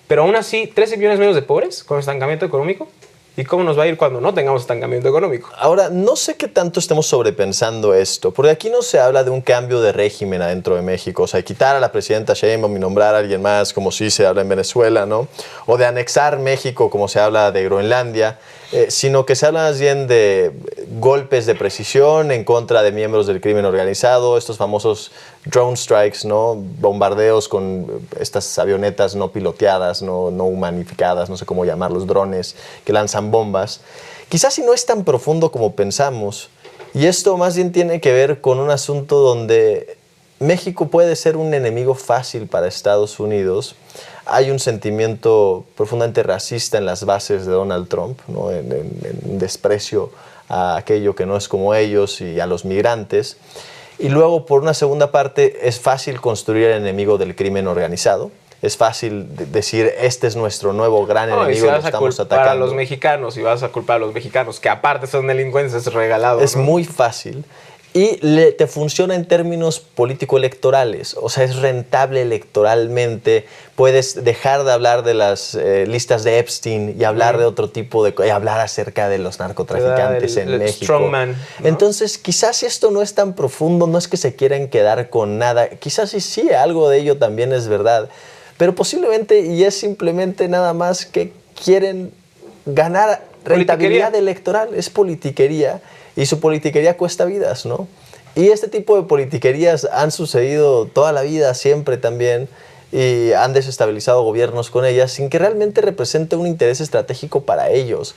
pero aún así 13 millones menos de pobres con estancamiento económico. ¿Y cómo nos va a ir cuando no tengamos estancamiento económico? Ahora, no sé qué tanto estemos sobrepensando esto, porque aquí no se habla de un cambio de régimen adentro de México, o sea, quitar a la presidenta Sheinbaum y nombrar a alguien más, como sí se habla en Venezuela, ¿no? O de anexar México, como se habla de Groenlandia, sino que se habla más bien de golpes de precisión en contra de miembros del crimen organizado, estos famosos drone strikes, ¿no? Bombardeos con estas avionetas no piloteadas, no humanificadas, no sé cómo llamarlos, drones que lanzan bombas. Quizás si no es tan profundo como pensamos, y esto más bien tiene que ver con un asunto donde México puede ser un enemigo fácil para Estados Unidos. Hay un sentimiento profundamente racista en las bases de Donald Trump, ¿no? en desprecio a aquello que no es como ellos y a los migrantes. Y luego, por una segunda parte, es fácil construir el enemigo del crimen organizado. Es fácil decir, este es nuestro nuevo gran enemigo, lo estamos atacando. Para los mexicanos, y vas a culpar a los mexicanos, que aparte son delincuentes, es regalado. Es, ¿no? Muy fácil. Y te funciona en términos político-electorales, o sea, es rentable electoralmente, puedes dejar de hablar de las listas de Epstein y hablar de otro tipo de cosas, hablar acerca de los narcotraficantes en México. Strongman, ¿no? Entonces, quizás si esto no es tan profundo, no es que se quieran quedar con nada, quizás sí, algo de ello también es verdad, pero posiblemente, y es simplemente nada más que quieren ganar rentabilidad electoral, es politiquería. Y su politiquería cuesta vidas, ¿no? Y este tipo de politiquerías han sucedido toda la vida, siempre también, y han desestabilizado gobiernos con ellas sin que realmente represente un interés estratégico para ellos.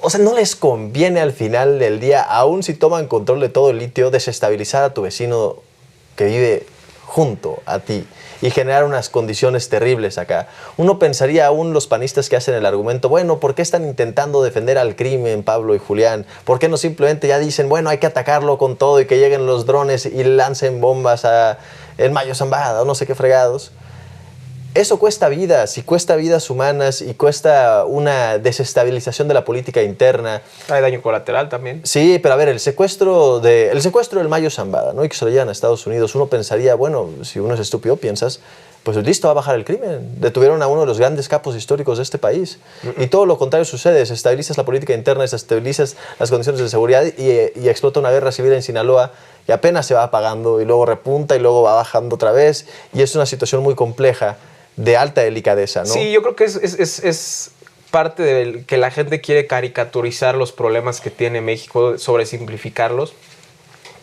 O sea, no les conviene al final del día, aun si toman control de todo el litio, desestabilizar a tu vecino que vive junto a ti y generar unas condiciones terribles acá. Uno pensaría, aún los panistas que hacen el argumento, bueno, ¿por qué están intentando defender al crimen, Pablo y Julián? ¿Por qué no simplemente ya dicen, bueno, hay que atacarlo con todo y que lleguen los drones y lancen bombas en Mayo Zambada o no sé qué fregados? Eso cuesta vidas, y cuesta vidas humanas, y cuesta una desestabilización de la política interna. Hay daño colateral también. Sí, pero a ver, el secuestro del Mayo Zambada, ¿no? Y que se lo llevan a Estados Unidos, uno pensaría, bueno, si uno es estúpido, piensas, pues listo, va a bajar el crimen. Detuvieron a uno de los grandes capos históricos de este país. Y todo lo contrario sucede, desestabilizas la política interna, desestabilizas las condiciones de seguridad y explota una guerra civil en Sinaloa y apenas se va apagando y luego repunta y luego va bajando otra vez. Y es una situación muy compleja, de alta delicadeza, ¿no? Sí, yo creo que es parte de que la gente quiere caricaturizar los problemas que tiene México, sobresimplificarlos,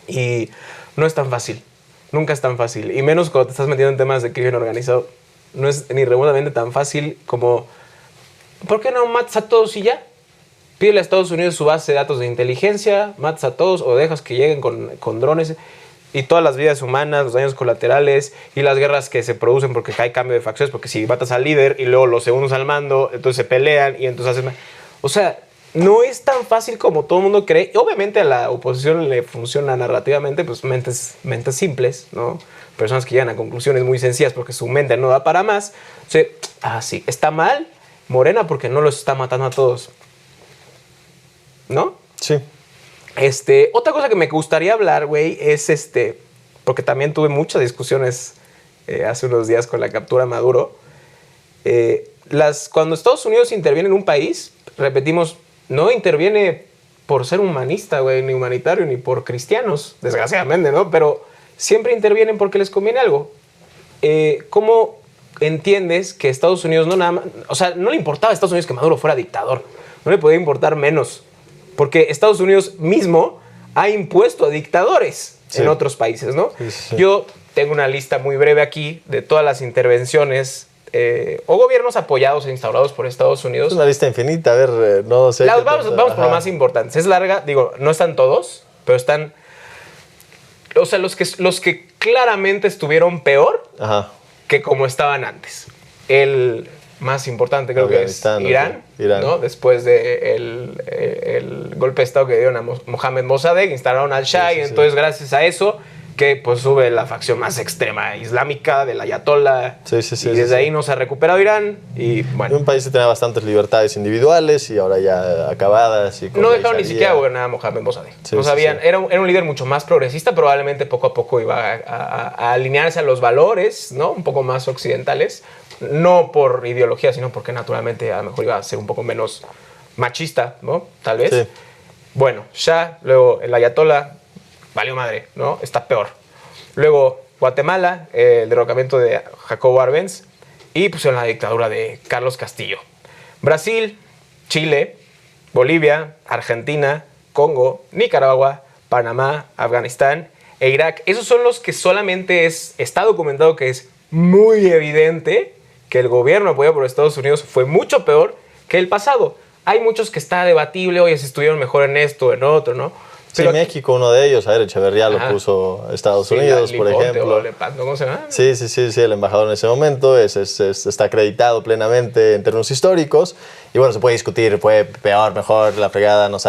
y no es tan fácil, nunca es tan fácil, y menos cuando te estás metiendo en temas de crimen organizado, no es ni remotamente tan fácil como, ¿por qué no matas a todos y ya? Pídele a Estados Unidos su base de datos de inteligencia, matas a todos o dejas que lleguen con drones. Y todas las vidas humanas, los daños colaterales y las guerras que se producen porque hay cambio de facciones, porque si matas al líder y luego los segundos al mando, entonces se pelean y entonces hacen... O sea, no es tan fácil como todo el mundo cree. Y obviamente a la oposición le funciona narrativamente, pues mentes simples, ¿no? Personas que llegan a conclusiones muy sencillas porque su mente no da para más. O sea, sí, está mal Morena porque no los está matando a todos, ¿no? Sí. Otra cosa que me gustaría hablar, güey, es porque también tuve muchas discusiones hace unos días con la captura de Maduro. Cuando Estados Unidos interviene en un país, repetimos, no interviene por ser humanista, güey, ni humanitario, ni por cristianos, desgraciadamente, ¿no? Pero siempre intervienen porque les conviene algo. ¿Cómo entiendes que Estados Unidos no nada más, o sea, no le importaba a Estados Unidos que Maduro fuera dictador, no le podía importar menos, porque Estados Unidos mismo ha impuesto a dictadores en otros países, ¿no? Sí. Yo tengo una lista muy breve aquí de todas las intervenciones o gobiernos apoyados e instaurados por Estados Unidos. Es una lista infinita, a ver, no sé. Vamos por lo más importante. Es larga, digo, no están todos, pero están, o sea, los que claramente estuvieron peor que como estaban antes. El más importante creo que es Irán. ¿No? Después del el golpe de Estado que dieron a Mohamed Mossadegh, instalaron al Shah y entonces gracias a eso que pues sube la facción más extrema islámica del Ayatollah y desde ahí no se ha recuperado Irán y bueno. Un país que tenía bastantes libertades individuales y ahora ya acabadas. Y no dejaron ni siquiera gobernar a Mohamed Mossadegh. No sabían, era un líder mucho más progresista, probablemente poco a poco iba a alinearse a los valores, ¿no? Un poco más occidentales, no por ideología, sino porque naturalmente a lo mejor iba a ser un poco menos machista, ¿no? Tal vez. Sí. Bueno, Shah, luego el Ayatollah, valió madre, ¿no? Está peor. Luego Guatemala, el derrocamiento de Jacobo Arbenz y pues en la dictadura de Carlos Castillo. Brasil, Chile, Bolivia, Argentina, Congo, Nicaragua, Panamá, Afganistán e Irak. Esos son los que solamente está documentado que es muy evidente que el gobierno apoyado por Estados Unidos fue mucho peor que el pasado. Hay muchos que está debatible, oye, si estuvieron mejor en esto o en otro, ¿no? Pero sí, México, uno de ellos, a ver, Echeverría lo puso a Estados Unidos, por ejemplo. ¿Cómo se llama? Sí, el embajador en ese momento está acreditado plenamente en términos históricos. Y bueno, se puede discutir, fue peor, mejor, la fregada, no sé,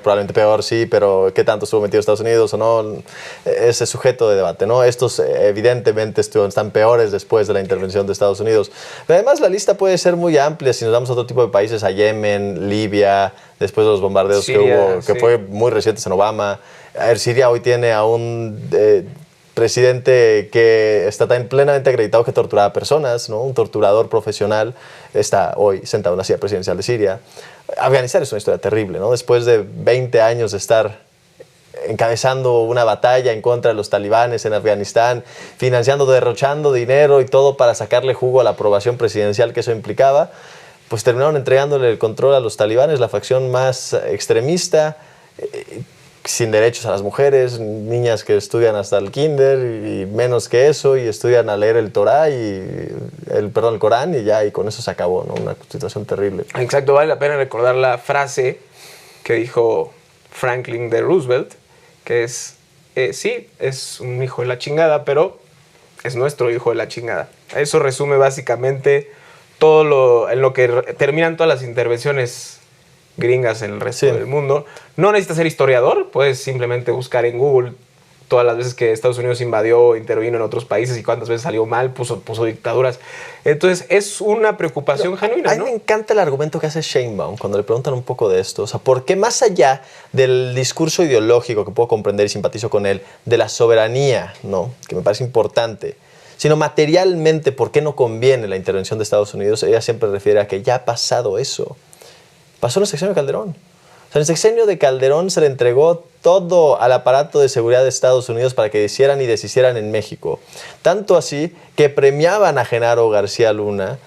probablemente peor, sí, pero ¿qué tanto estuvo metido Estados Unidos o no? Es sujeto de debate, ¿no? Estos evidentemente están peores después de la intervención de Estados Unidos. Pero además la lista puede ser muy amplia si nos vamos a otro tipo de países, a Yemen, Libia, después de los bombardeos Siria, que hubo, que fue muy recientes en Obama. A ver, Siria hoy tiene a un presidente que está tan plenamente acreditado que torturaba personas, ¿no? Un torturador profesional está hoy sentado en la silla presidencial de Siria. Afganistán es una historia terrible, ¿no? Después de 20 años de estar encabezando una batalla en contra de los talibanes en Afganistán, financiando, derrochando dinero y todo para sacarle jugo a la aprobación presidencial que eso implicaba, pues terminaron entregándole el control a los talibanes, la facción más extremista, sin derechos a las mujeres, niñas que estudian hasta el kinder y menos que eso, y estudian a leer el Torá el Corán y ya, y con eso se acabó, ¿no? Una situación terrible. Exacto, vale la pena recordar la frase que dijo Franklin D. Roosevelt, que es, sí, es un hijo de la chingada, pero es nuestro hijo de la chingada. Eso resume básicamente todo en lo que terminan todas las intervenciones gringas en el resto del mundo. No necesitas ser historiador, puedes simplemente buscar en Google todas las veces que Estados Unidos invadió, intervino en otros países y cuántas veces salió mal, puso dictaduras. Entonces es una preocupación genuina, ¿no? A mí me encanta el argumento que hace Sheinbaum cuando le preguntan un poco de esto. O sea, ¿por qué más allá del discurso ideológico que puedo comprender y simpatizo con él, de la soberanía, ¿no? Que me parece importante, sino materialmente, ¿por qué no conviene la intervención de Estados Unidos? Ella siempre refiere a que ya ha pasado eso. Pasó en el sexenio de Calderón. O sea, en el sexenio de Calderón se le entregó todo al aparato de seguridad de Estados Unidos para que hicieran y deshicieran en México. Tanto así que premiaban a Genaro García Luna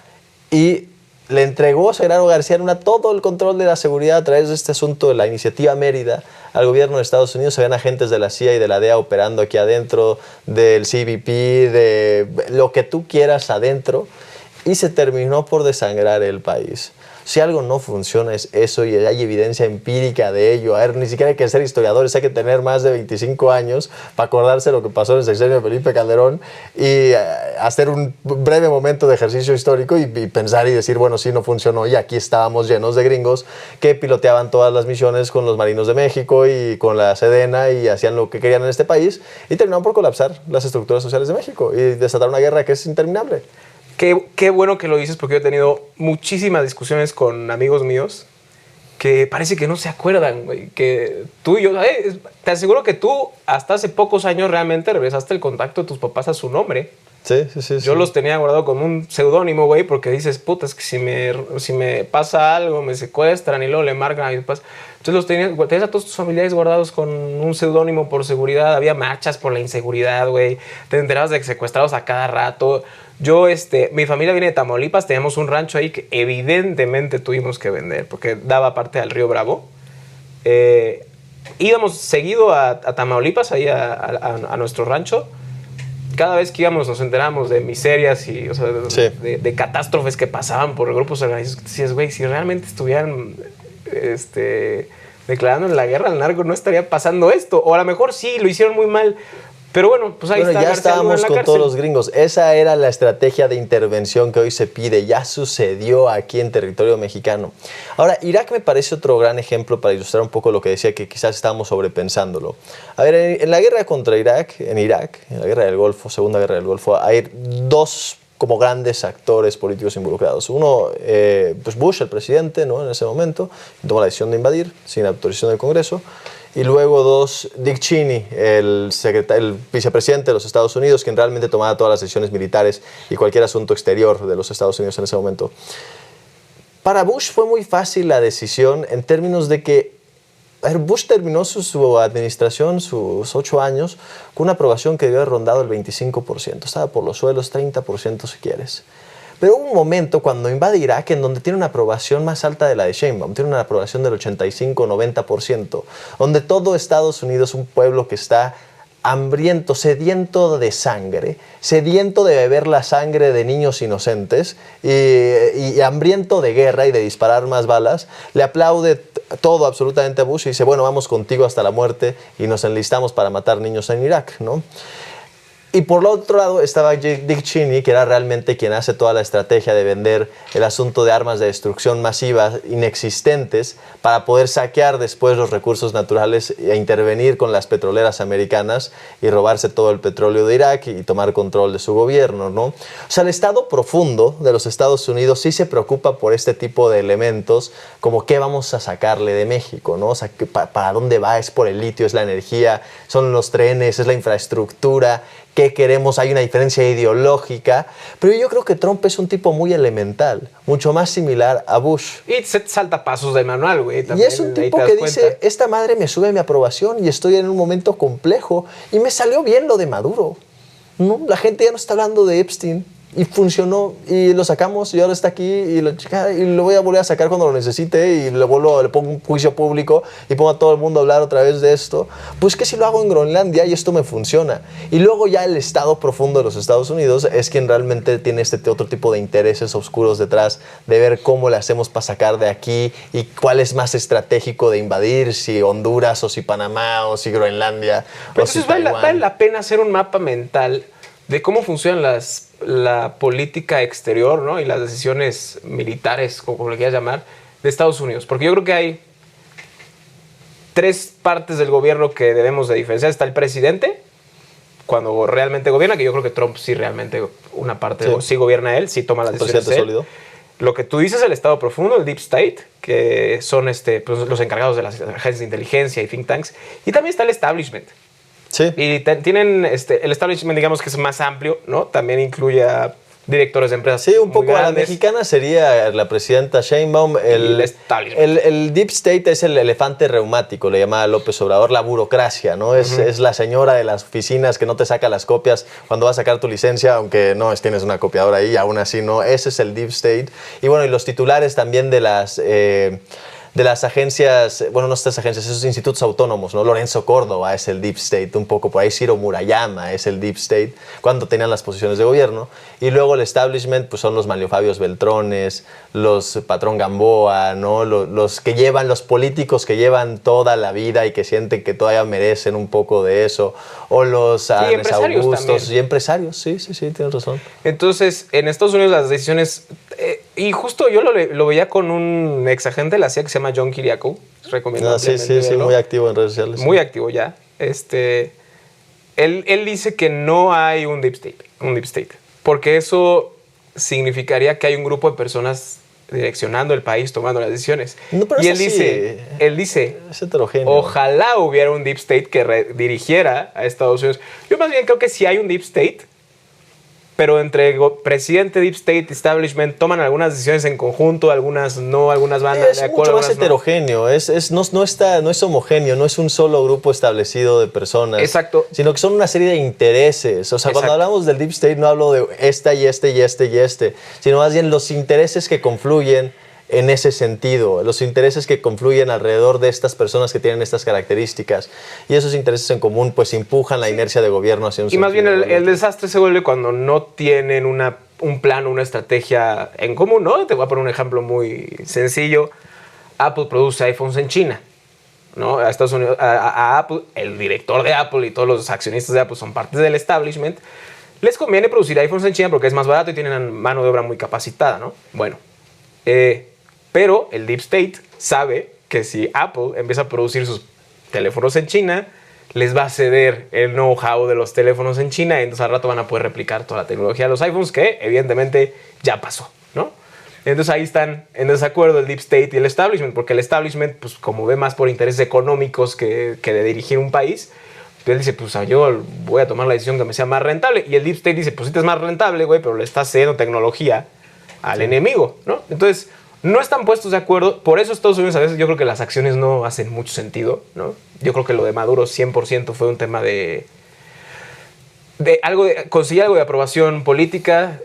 y le entregó a Genaro García Luna todo el control de la seguridad a través de este asunto de la iniciativa Mérida al gobierno de Estados Unidos. Habían agentes de la CIA y de la DEA operando aquí adentro, del CBP, de lo que tú quieras adentro, y se terminó por desangrar el país. Si algo no funciona es eso, y hay evidencia empírica de ello. A ver, ni siquiera hay que ser historiadores, hay que tener más de 25 años para acordarse de lo que pasó en el sexenio de Felipe Calderón y hacer un breve momento de ejercicio histórico y pensar y decir, bueno, sí, no funcionó, y aquí estábamos llenos de gringos que piloteaban todas las misiones con los marinos de México y con la Sedena y hacían lo que querían en este país y terminaron por colapsar las estructuras sociales de México y desatar una guerra que es interminable. Qué bueno que lo dices, porque yo he tenido muchísimas discusiones con amigos míos que parece que no se acuerdan, güey. Que tú y yo, te aseguro que tú hasta hace pocos años realmente regresaste el contacto de tus papás a su nombre. Sí. Yo los tenía guardado con un seudónimo, güey, porque dices, puta, es que si me pasa algo, me secuestran y luego le marcan a mis papás. Entonces tenías a todos tus familiares guardados con un seudónimo por seguridad. Había marchas por la inseguridad, güey. Te enterabas de secuestrados a cada rato. Mi familia viene de Tamaulipas, teníamos un rancho ahí que evidentemente tuvimos que vender porque daba parte al río Bravo. Íbamos seguido a Tamaulipas, ahí a nuestro rancho. Cada vez que íbamos nos enteramos de miserias y de catástrofes que pasaban por grupos organizados. Decías, güey, si realmente estuvieran declarando la guerra al narco, no estaría pasando esto. O a lo mejor sí, lo hicieron muy mal. Pero bueno, pues ahí está. Ya estábamos con todos los gringos. Esa era la estrategia de intervención que hoy se pide. Ya sucedió aquí en territorio mexicano. Ahora, Irak me parece otro gran ejemplo para ilustrar un poco lo que decía, que quizás estábamos sobrepensándolo. A ver, en la guerra contra Irak, en la guerra del Golfo, Segunda Guerra del Golfo, hay dos como grandes actores políticos involucrados. Uno, pues Bush, el presidente, ¿no? En ese momento, tomó la decisión de invadir sin autorización del Congreso. Y luego dos, Dick Cheney, el vicepresidente de los Estados Unidos, quien realmente tomaba todas las decisiones militares y cualquier asunto exterior de los Estados Unidos en ese momento. Para Bush fue muy fácil la decisión en términos de que Bush terminó su administración, sus 8 años, con una aprobación que debió haber rondado el 25%. Estaba por los suelos, 30% si quieres. Pero hubo un momento cuando invade Irak en donde tiene una aprobación más alta de la de Sheinbaum, tiene una aprobación del 85-90%, donde todo Estados Unidos, un pueblo que está hambriento, sediento de sangre, sediento de beber la sangre de niños inocentes y hambriento de guerra y de disparar más balas, le aplaude todo absolutamente a Bush y dice, bueno, vamos contigo hasta la muerte y nos enlistamos para matar niños en Irak, ¿no? Y por el otro lado estaba Dick Cheney, que era realmente quien hace toda la estrategia de vender el asunto de armas de destrucción masiva inexistentes para poder saquear después los recursos naturales e intervenir con las petroleras americanas y robarse todo el petróleo de Irak y tomar control de su gobierno, ¿no? O sea, el Estado profundo de los Estados Unidos sí se preocupa por este tipo de elementos, como qué vamos a sacarle de México, ¿no? O sea, ¿para dónde va? ¿Es por el litio? ¿Es la energía? ¿Son los trenes? ¿Es la infraestructura? ¿Qué queremos? Hay una diferencia ideológica, pero yo creo que Trump es un tipo muy elemental, mucho más similar a Bush. Y se salta pasos de manual, güey. Y es un tipo que dice, esta madre me sube mi aprobación y estoy en un momento complejo y me salió bien lo de Maduro, ¿no? La gente ya no está hablando de Epstein. Y funcionó, y lo sacamos, y ahora está aquí, y lo voy a volver a sacar cuando lo necesite, y le pongo un juicio público, y pongo a todo el mundo a hablar otra vez de esto. Pues que si lo hago en Groenlandia, y esto me funciona. Y luego ya el Estado profundo de los Estados Unidos es quien realmente tiene otro tipo de intereses oscuros detrás, de ver cómo le hacemos para sacar de aquí, y cuál es más estratégico de invadir, si Honduras, o si Panamá, o si Groenlandia, pero o si entonces Taiwán. vale la pena hacer un mapa mental de cómo funcionan la política exterior, ¿no? Y las decisiones militares, como le quieras llamar, de Estados Unidos. Porque yo creo que hay 3 partes del gobierno que debemos de diferenciar. Está el presidente, cuando realmente gobierna, que yo creo que Trump sí realmente una parte sí gobierna él, sí toma las decisiones sólido. Lo que tú dices, el Estado profundo, el Deep State, que son pues, los encargados de las agencias de inteligencia y think tanks. Y también está el establishment. Sí. Y tienen el establishment, digamos que es más amplio, ¿no? También incluye a directores de empresas. Sí, un poco muy a la grandes. mexicana sería la presidenta Sheinbaum. El establishment. El Deep State es el elefante reumático, le llamaba López Obrador, la burocracia, ¿no? Es la señora de las oficinas que no te saca las copias cuando vas a sacar tu licencia, aunque no tienes una copiadora ahí, aún así no. Ese es el Deep State. Y bueno, y los titulares también de las agencias, bueno, no estas agencias, esos institutos autónomos, ¿no? Lorenzo Córdoba es el Deep State, un poco por ahí Ciro Murayama es el Deep State, cuando tenían las posiciones de gobierno. Y luego el establishment, pues son los Manlio Fabios Beltrones, los Patrón Gamboa, ¿no? Los políticos que llevan toda la vida y que sienten que todavía merecen un poco de eso. O los Árboles Augustos también. Y empresarios, sí, tienes razón. Entonces, en Estados Unidos las decisiones... y justo yo lo veía con un ex agente de la CIA que se llama John Kiriakou. Recomiendo ampliamente sí, muy activo en redes sociales. Muy activo ya. Él dice que no hay un deep state, porque eso significaría que hay un grupo de personas direccionando el país, tomando las decisiones. No, pero y él dice, es heterogéneo. Ojalá hubiera un deep state que dirigiera a Estados Unidos. Yo más bien creo que si hay un deep state, pero entre presidente, Deep State, Establishment, toman algunas decisiones en conjunto, algunas no, algunas van de acuerdo. Es mucho más heterogéneo, no es homogéneo, no es un solo grupo establecido de personas. Exacto. Sino que son una serie de intereses. O sea, cuando hablamos del Deep State no hablo de esta y este y este y este, sino más bien los intereses que confluyen en ese sentido, los intereses que confluyen alrededor de estas personas que tienen estas características, y esos intereses en común pues empujan la inercia de gobierno hacia un sentido. Y más bien el desastre se vuelve cuando no tienen un plan, una estrategia en común, ¿no? Te voy a poner un ejemplo muy sencillo. Apple produce iPhones en China, ¿no? A Estados Unidos, a Apple, el director de Apple y todos los accionistas de Apple son parte del establishment. Les conviene producir iPhones en China porque es más barato y tienen mano de obra muy capacitada, ¿no? Bueno, pero el Deep State sabe que si Apple empieza a producir sus teléfonos en China, les va a ceder el know-how de los teléfonos en China y entonces al rato van a poder replicar toda la tecnología de los iPhones, que evidentemente ya pasó, ¿no? Entonces ahí están en desacuerdo el Deep State y el Establishment, porque el Establishment, pues como ve más por intereses económicos que de dirigir un país, él dice, pues yo voy a tomar la decisión que me sea más rentable. Y el Deep State dice, pues sí te es más rentable, güey, pero le estás cediendo tecnología al enemigo, ¿no? Entonces no están puestos de acuerdo. Por eso Estados Unidos a veces yo creo que las acciones no hacen mucho sentido, ¿no? Yo creo que lo de Maduro 100% fue un tema de conseguir algo de aprobación política,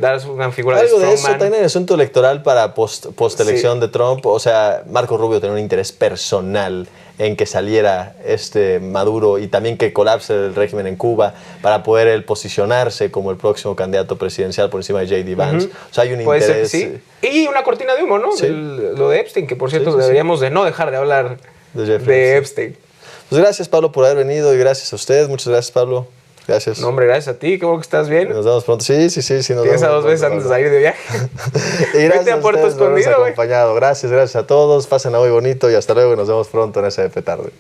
dar una figura algo de de eso también en el asunto electoral para post-elección de Trump. O sea, Marco Rubio tenía un interés personal en que saliera Maduro y también que colapse el régimen en Cuba para poder él posicionarse como el próximo candidato presidencial por encima de J.D. Vance. O sea, hay un interés. Sí. Y una cortina de humo, ¿no? Sí. Lo de Epstein, que por cierto deberíamos de no dejar de hablar de Epstein. Pues gracias, Pablo, por haber venido y gracias a usted. Muchas gracias, Pablo. Gracias. No, hombre, gracias a ti. Qué bueno que estás bien. Nos vemos pronto. Sí. Nos Tienes a 2 veces antes de salir de viaje. Y gracias a Puerto Escondido, güey. acompañado. Gracias a todos. Pásenla muy bonito y hasta luego. Nos vemos pronto en SDP Tarde.